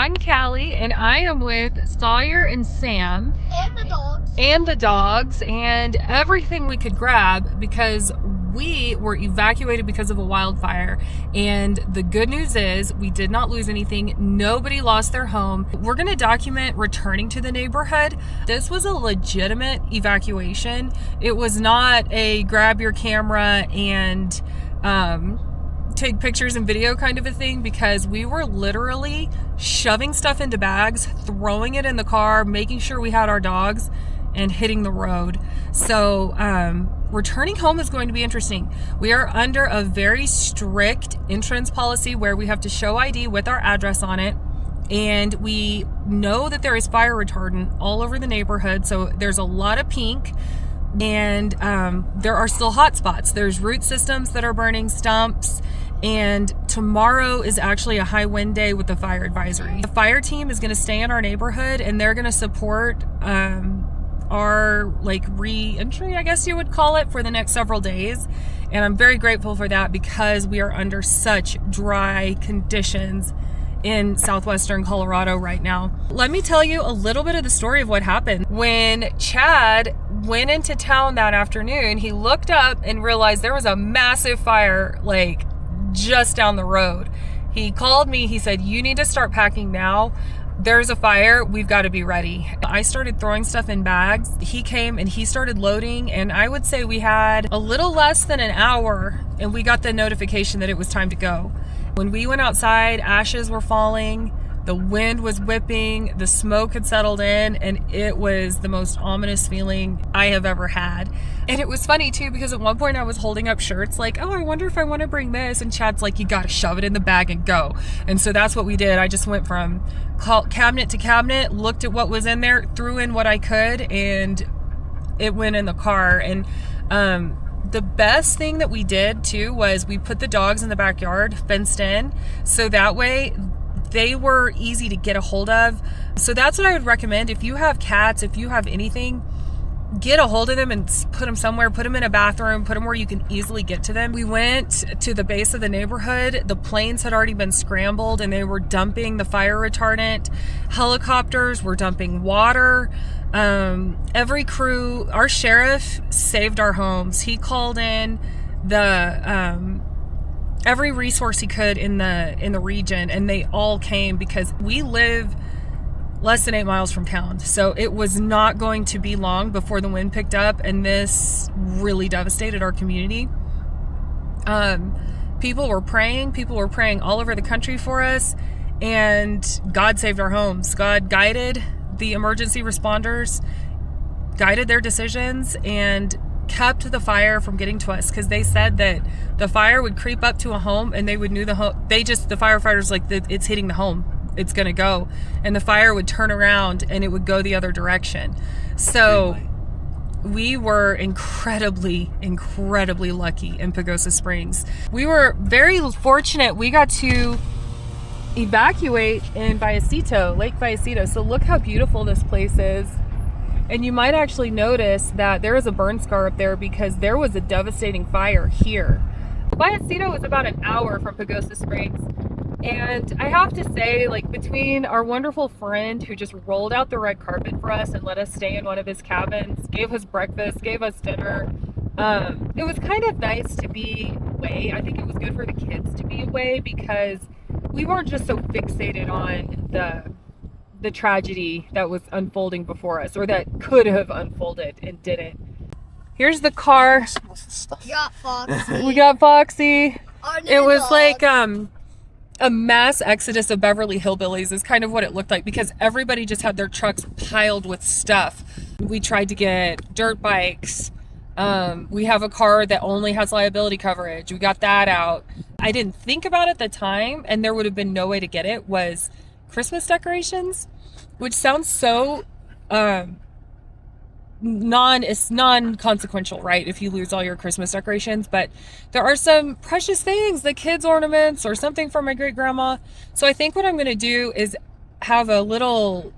I'm Callie, and I am with Sawyer and Sam. And the dogs, and everything we could grab because we were evacuated because of a wildfire. And the good news is we did not lose anything. Nobody lost their home. We're going to document returning to the neighborhood. This was a legitimate evacuation. It was not a grab your camera and take pictures and video kind of a thing, because we were literally shoving stuff into bags, throwing it in the car, making sure we had our dogs, and hitting the road. So returning home is going to be interesting. We are under a very strict entrance policy where we have to show ID with our address on it, and we know that there is fire retardant all over the neighborhood. So there's a lot of pink, and there are still hot spots. There's root systems that are burning, stumps. And tomorrow is actually a high wind day with the fire advisory. The fire team is going to stay in our neighborhood, and they're going to support our re-entry, I guess you would call it, for the next several days. And I'm very grateful for that, because we are under such dry conditions in southwestern Colorado right now. Let me tell you a little bit of the story of what happened. When Chad went into town that afternoon, he looked up and realized there was a massive fire just down the road. He called me. He said, "You need to start packing now. There's a fire. We've got to be ready." I started throwing stuff in bags. He came and he started loading, and I would say we had a little less than an hour, and we got the notification that it was time to go. When we went outside, ashes were falling, the wind was whipping, the smoke had settled in, and it was the most ominous feeling I have ever had. And it was funny too, because at one point I was holding up shirts like, "Oh, I wonder if I want to bring this," and Chad's like, "You got to shove it in the bag and go." And so that's what we did. I just went from cabinet to cabinet, looked at what was in there, threw in what I could, and it went in the car. And the best thing that we did too was we put the dogs in the backyard, fenced in, so that way they were easy to get a hold of. So that's what I would recommend. If you have cats, if you have anything, get a hold of them and put them somewhere, put them in a bathroom, put them where you can easily get to them. We went to the base of the neighborhood. The planes had already been scrambled, and they were dumping the fire retardant. Helicopters were dumping water. Every crew, our sheriff saved our homes. He called in every resource he could in the region, and they all came, because we live less than 8 miles from town. So it was not going to be long before the wind picked up, and this really devastated our community. People were praying all over the country for us, and God saved our homes. God guided the emergency responders, guided their decisions, and kept the fire from getting to us, because they said that the fire would creep up to a home, and they would know the home. The firefighters it's hitting the home, it's gonna go, and the fire would turn around and it would go the other direction. So we were incredibly lucky in Pagosa Springs. We were very fortunate. We got to evacuate in Lake Vallecito. So look how beautiful this place is. And you might actually notice that there is a burn scar up there, because there was a devastating fire here. Vallecito is about an hour from Pagosa Springs. And I have to say, between our wonderful friend who just rolled out the red carpet for us and let us stay in one of his cabins, gave us breakfast, gave us dinner, it was kind of nice to be away. I think it was good for the kids to be away, because we weren't just so fixated on the tragedy that was unfolding before us, or that could have unfolded and didn't. Here's the car. We got Foxy. We got Foxy. It was dog. like a mass exodus of Beverly Hillbillies is kind of what it looked like, because everybody just had their trucks piled with stuff. We tried to get dirt bikes. We have a car that only has liability coverage. We got that out. I didn't think about it at the time, and there would have been no way to get it, was Christmas decorations, which sounds so non-consequential, right, if you lose all your Christmas decorations, but there are some precious things, the kids' ornaments or something from my great grandma. So I think what I'm going to do is have a little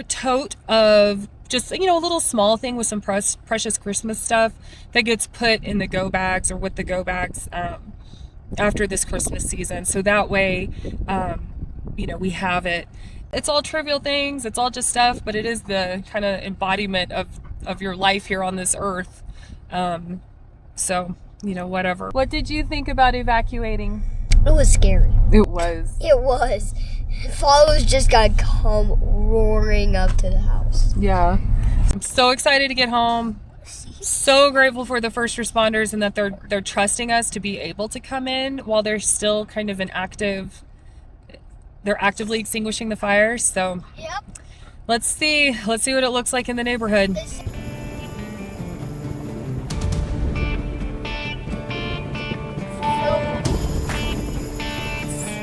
tote of just, a little small thing with some precious Christmas stuff that gets put in the go bags, or with the go bags after this Christmas season. So that way, we have it. It's all trivial things, it's all just stuff, but it is the kind of embodiment of your life here on this earth. So, you know, whatever. What did you think about evacuating? It was scary. It was. It was. Followers just gotta come roaring up to the house. Yeah. I'm so excited to get home. So grateful for the first responders and that they're trusting us to be able to come in while they're still kind of they're actively extinguishing the fires. So Yep. let's see what it looks like in the neighborhood.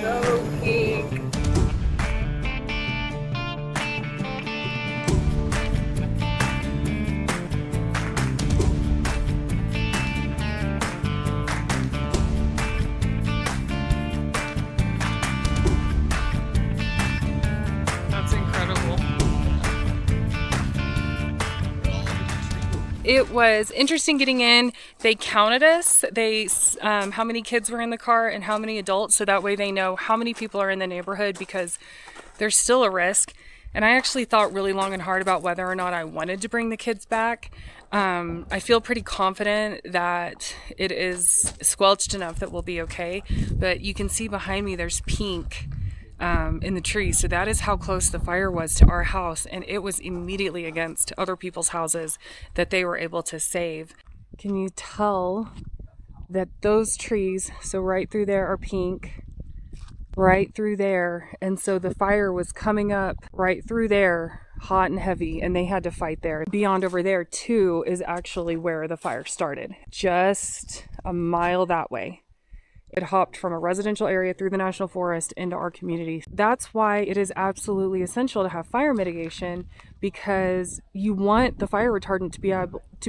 So pink. That's incredible. It was interesting getting in. They counted us. How many kids were in the car and how many adults, so that way they know how many people are in the neighborhood, because there's still a risk. And I actually thought really long and hard about whether or not I wanted to bring the kids back. I feel pretty confident that it is squelched enough that we'll be okay. But you can see behind me there's pink in the tree. So that is how close the fire was to our house. And it was immediately against other people's houses that they were able to save. Can you tell that those trees, so right through there, are pink? Right through there. And so the fire was coming up right through there, hot and heavy, and they had to fight there. Beyond over there too is actually where the fire started, just a mile that way. It hopped from a residential area through the national forest into our community. That's why it is absolutely essential to have fire mitigation, because you want the fire retardant to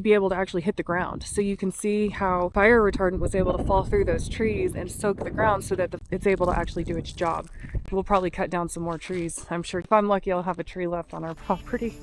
be able to actually hit the ground. So you can see how fire retardant was able to fall through those trees and soak the ground so that it's able to actually do its job. We'll probably cut down some more trees. I'm sure if I'm lucky, I'll have a tree left on our property.